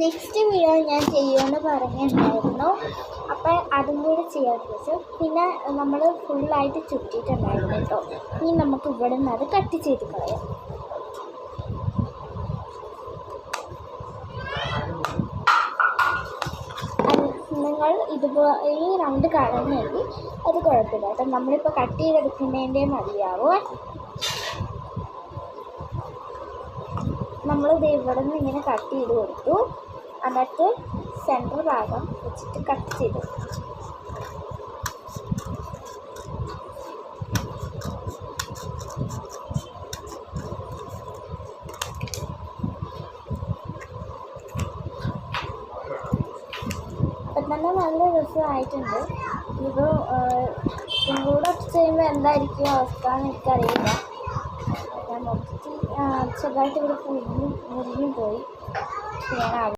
Next video ഞാൻ ചെയ്യുമെന്ന് പറഞ്ഞിട്ടുണ്ടായിരുന്നു. അപ്പം അതും കൂടി ചെയ്യാൻ വെച്ചു. പിന്നെ നമ്മൾ ഫുള്ളായിട്ട് ചുറ്റിയിട്ടുണ്ടായിരുന്നു കേട്ടോ. ഇനി നമുക്ക് ഇവിടെ നിന്ന് അത് കട്ട് ചെയ്ത് കളയാം. നിങ്ങൾ ഈ റൗണ്ട് കളഞ്ഞെങ്കിൽ അത് കുഴപ്പമില്ല കേട്ടോ. നമ്മളിപ്പോൾ കട്ട് ചെയ്തെടുക്കുന്നതിൻ്റെ മതിയാവും. നമ്മളിത് ഇവിടെ നിന്ന് ഇങ്ങനെ കട്ട് ചെയ്ത് കൊടുത്തു. എന്നിട്ട് സെൻറ്റർ ഭാഗം വെച്ചിട്ട് കട്ട് ചെയ്തു. അപ്പം തന്നെ നല്ല രസമായിട്ടുണ്ട്. ഇത് കൂടെ ചെയ്യുമ്പോൾ എന്തായിരിക്കും അവസ്ഥ എന്ന് എനിക്കറിയില്ല. ഞാൻ മൊത്തത്തിൽ ചെറുതായിട്ട് ഇവിടെ മുറിഞ്ഞു പോയി. ഞാൻ